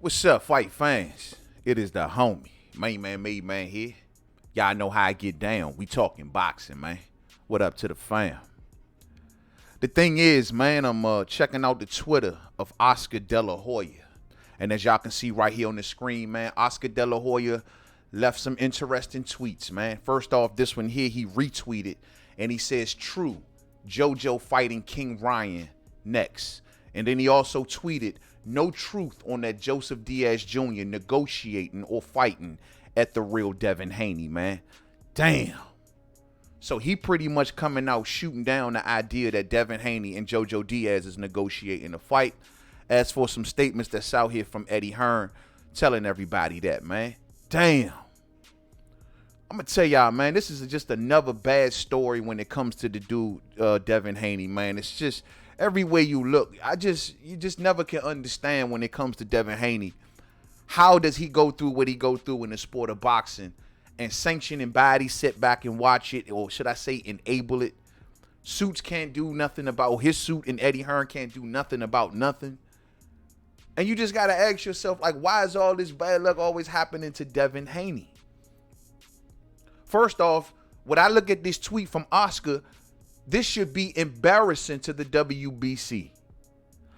What's up, fight fans? It is the homie, Mainman Mademan here. Y'all know how I get down. We talking boxing, man. What up to the fam? The thing is, man, I'm checking out the Twitter of Oscar De La Hoya. And as y'all can see right here on the screen, man, Oscar De La Hoya left some interesting tweets, man. First off, this one here, he retweeted, and he says, true, JoJo fighting King Ryan next. And then he also tweeted, no truth on that Joseph Diaz Jr. negotiating or fighting at the real Devin Haney, man. Damn. So he pretty much coming out shooting down the idea that Devin Haney and JoJo Diaz is negotiating a fight. As for some statements that's out here from Eddie Hearn telling everybody that, man. Damn. I'm going to tell y'all, man, this is just another bad story when it comes to the dude, Devin Haney, man. It's just every way you look, you just never can understand when it comes to Devin Haney. How does he go through what he go through in the sport of boxing and sanctioning bodies sit back and watch it, or should I say enable it? Suits can't do nothing about his suit, and Eddie Hearn can't do nothing about nothing. And you just got to ask yourself, like, why is all this bad luck always happening to Devin Haney? First off, when I look at this tweet from Oscar, this should be embarrassing to the WBC.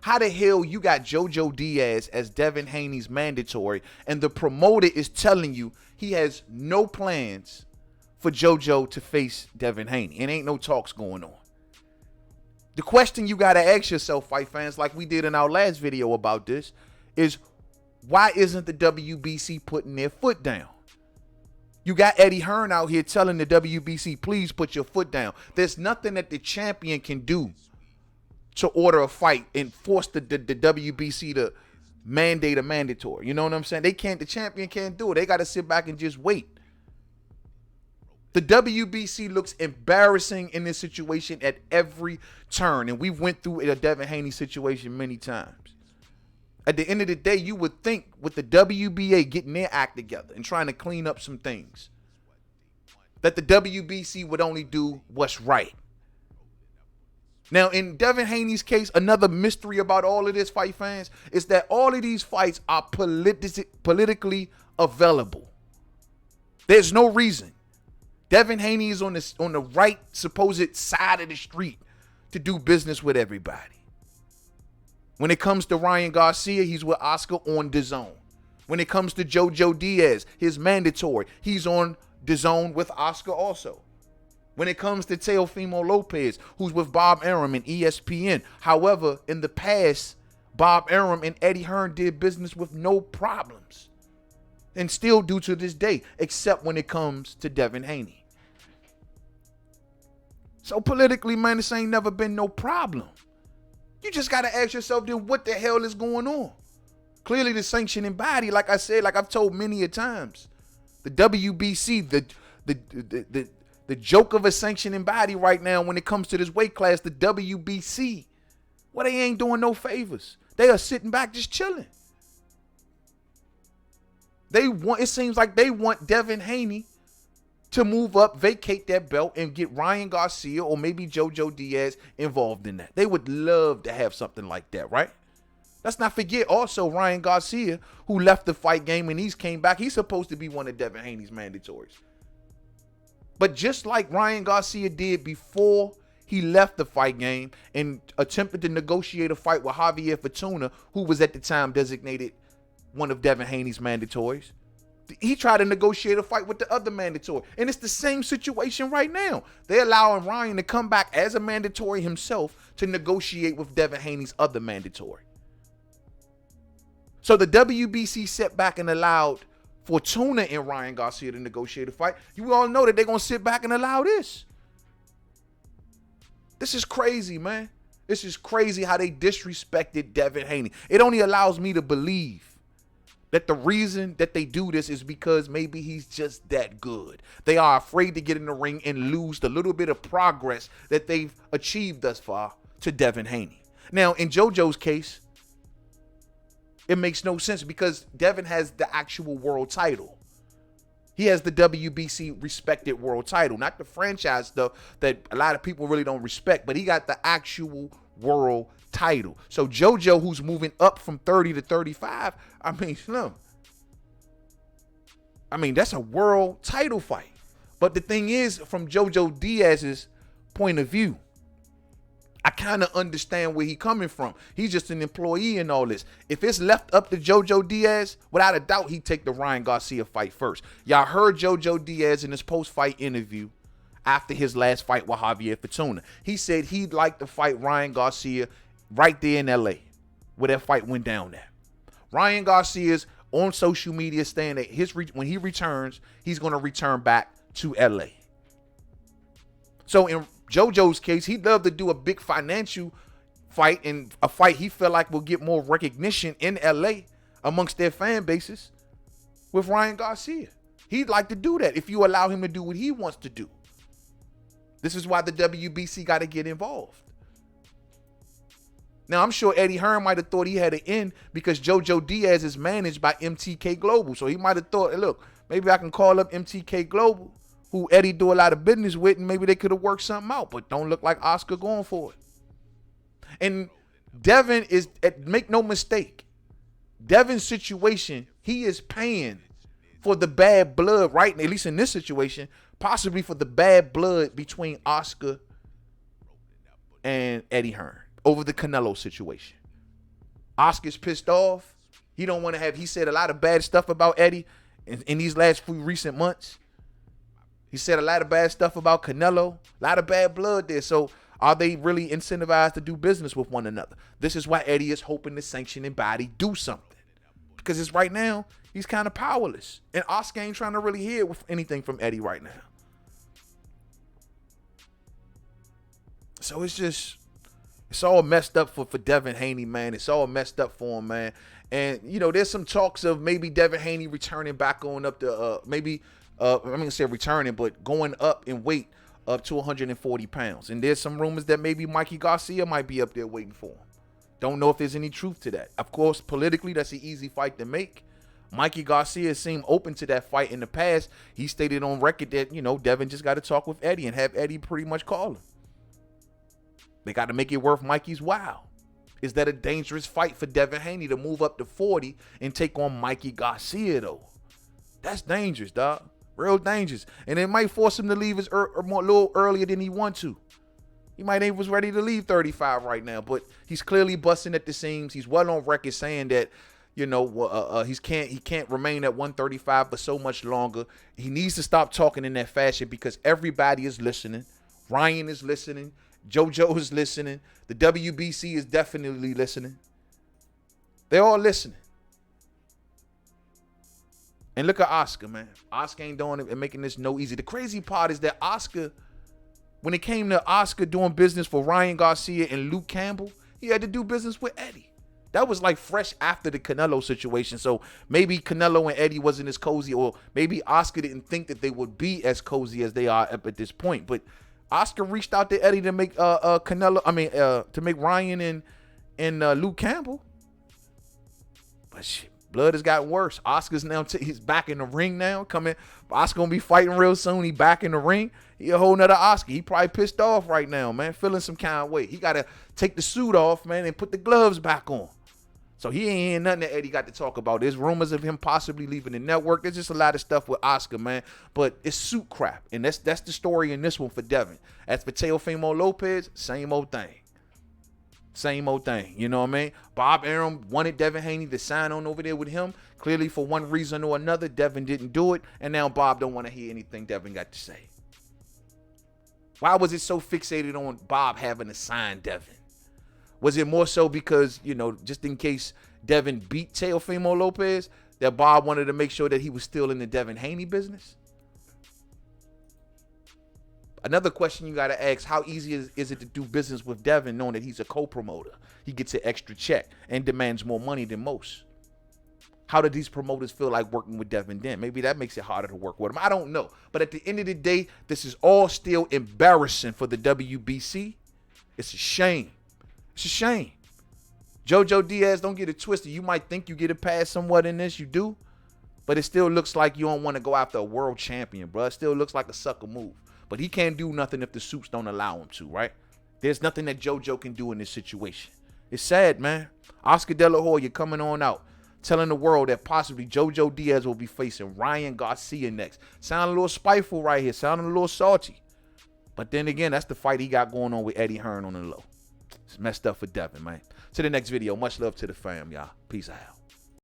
How the hell you got JoJo Diaz as Devin Haney's mandatory, and the promoter is telling you he has no plans for JoJo to face Devin Haney? It ain't no talks going on. The question you got to ask yourself, fight fans, like we did in our last video about this, is why isn't the WBC putting their foot down? You got Eddie Hearn out here telling the WBC, please put your foot down. There's nothing that the champion can do to order a fight and force the WBC to mandate a mandatory. You know what I'm saying? The champion can't do it. They got to sit back and just wait. The WBC looks embarrassing in this situation at every turn. And we went through a Devin Haney situation many times. At the end of the day, you would think with the WBA getting their act together and trying to clean up some things, that the WBC would only do what's right. Now, in Devin Haney's case, another mystery about all of this, fight fans, is that all of these fights are politically available. There's no reason. Devin Haney is on the right supposed side of the street to do business with everybody. When it comes to Ryan Garcia, he's with Oscar on DAZN. When it comes to JoJo Diaz, his mandatory, he's on DAZN with Oscar also. When it comes to Teofimo Lopez, who's with Bob Arum and ESPN. However, in the past, Bob Arum and Eddie Hearn did business with no problems. And still do to this day, except when it comes to Devin Haney. So politically, man, this ain't never been no problem. You just got to ask yourself, then, what the hell is going on? Clearly, the sanctioning body, like I said, like I've told many a times, the WBC, the joke of a sanctioning body right now when it comes to this weight class, the WBC, well, they ain't doing no favors. They are sitting back just chilling. It seems like they want Devin Haney to move up, vacate that belt, and get Ryan Garcia or maybe JoJo Diaz involved in that. They would love to have something like that, right? Let's not forget also Ryan Garcia, who left the fight game and he's came back. He's supposed to be one of Devin Haney's mandatories. But just like Ryan Garcia did before he left the fight game and attempted to negotiate a fight with Javier Fortuna, who was at the time designated one of Devin Haney's mandatories, he tried to negotiate a fight with the other mandatory. And it's the same situation right now. They're allowing Ryan to come back as a mandatory himself to negotiate with Devin Haney's other mandatory. So the WBC set back and allowed Fortuna and Ryan Garcia to negotiate a fight. You all know that they're going to sit back and allow this. This is crazy, man. This is crazy how they disrespected Devin Haney. It only allows me to believe that the reason that they do this is because maybe he's just that good. They are afraid to get in the ring and lose the little bit of progress that they've achieved thus far to Devin Haney. Now, in JoJo's case, it makes no sense because Devin has the actual world title. He has the WBC respected world title, not the franchise stuff that a lot of people really don't respect, but he got the actual world title. So JoJo, who's moving up from 30 to 35, I mean, no. I mean, that's a world title fight. But the thing is, from JoJo Diaz's point of view, I kind of understand where he's coming from. He's just an employee in all this. If it's left up to JoJo Diaz, without a doubt, he'd take the Ryan Garcia fight first. Y'all heard JoJo Diaz in his post-fight interview after his last fight with Javier Fortuna. He said he'd like to fight Ryan Garcia right there in LA, where that fight went down at. Ryan Garcia's on social media saying that when he returns, he's going to return back to LA. So in JoJo's case, he'd love to do a big financial fight, and a fight he felt like will get more recognition in LA amongst their fan bases with Ryan Garcia. He'd like to do that if you allow him to do what he wants to do. This is why the WBC got to get involved. Now, I'm sure Eddie Hearn might have thought he had an in because JoJo Diaz is managed by MTK Global. So he might have thought, hey, look, maybe I can call up MTK Global, who Eddie do a lot of business with, and maybe they could have worked something out, but don't look like Oscar going for it. And Devin is, make no mistake, Devin's situation, he is paying for the bad blood, right? At least in this situation, possibly for the bad blood between Oscar and Eddie Hearn over the Canelo situation. Oscar's pissed off. He don't want to have, he said a lot of bad stuff about Eddie in these last few recent months. He said a lot of bad stuff about Canelo, a lot of bad blood there. So are they really incentivized to do business with one another? This is why Eddie is hoping the sanctioning body do something. Because it's right now, he's kind of powerless. And Oscar ain't trying to really hear anything from Eddie right now. So it's all messed up for Devin Haney, man. It's all messed up for him, man. And, you know, there's some talks of maybe Devin Haney returning back on up to I'm going to say returning, but going up in weight up to 140 pounds. And there's some rumors that maybe Mikey Garcia might be up there waiting for him. Don't know if there's any truth to that. Of course, politically, that's an easy fight to make. Mikey Garcia seemed open to that fight in the past. He stated on record that, you know, Devin just got to talk with Eddie and have Eddie pretty much call him. They got to make it worth Mikey's while. Is that a dangerous fight for Devin Haney to move up to 40 and take on Mikey Garcia, though? That's dangerous, dog. Real dangerous. And it might force him to leave a little earlier than he want to. He might ain't was ready to leave 35 right now, but he's clearly busting at the seams. He's well on record saying that, you know, he can't remain at 135 for so much longer. He needs to stop talking in that fashion because everybody is listening. Ryan is listening. JoJo is listening. The WBC is definitely listening. They're all listening. And look at Oscar, man. Oscar ain't doing it and making this no easy. The crazy part is that Oscar, when it came to Oscar doing business for Ryan Garcia and Luke Campbell, he had to do business with Eddie. That was like fresh after the Canelo situation. So maybe Canelo and Eddie wasn't as cozy, or maybe Oscar didn't think that they would be as cozy as they are at this point. But Oscar reached out to Eddie to make to make Ryan and Luke Campbell. But shit, blood has gotten worse. Oscar's now he's back in the ring now. Oscar gonna be fighting real soon. He back in the ring. He a whole nother Oscar. He probably pissed off right now, man. Feeling some kind of way. He gotta take the suit off, man, and put the gloves back on. So he ain't hearing nothing that Eddie got to talk about. There's rumors of him possibly leaving the network. There's just a lot of stuff with Oscar, man. But it's suit crap. And that's the story in this one for Devin. As for Teofimo Lopez, same old thing. Same old thing. You know what I mean? Bob Arum wanted Devin Haney to sign on over there with him. Clearly, for one reason or another, Devin didn't do it. And now Bob don't want to hear anything Devin got to say. Why was it so fixated on Bob having to sign Devin? Was it more so because, you know, just in case Devin beat Teofimo Lopez, that Bob wanted to make sure that he was still in the Devin Haney business? Another question you got to ask, how easy is it to do business with Devin knowing that he's a co-promoter? He gets an extra check and demands more money than most. How do these promoters feel like working with Devin then? Maybe that makes it harder to work with him. I don't know. But at the end of the day, this is all still embarrassing for the WBC. It's a shame. It's a shame. JoJo Diaz, don't get it twisted. You might think you get a pass somewhat in this. You do. But it still looks like you don't want to go after a world champion, bro. It still looks like a sucker move. But he can't do nothing if the suits don't allow him to, right? There's nothing that JoJo can do in this situation. It's sad, man. Oscar De La Hoya coming on out, telling the world that possibly JoJo Diaz will be facing Ryan Garcia next. Sound a little spiteful right here. Sounding a little salty. But then again, that's the fight he got going on with Eddie Hearn on the low. It's messed up for Devin, man. To the next video. Much love to the fam, y'all. Peace out.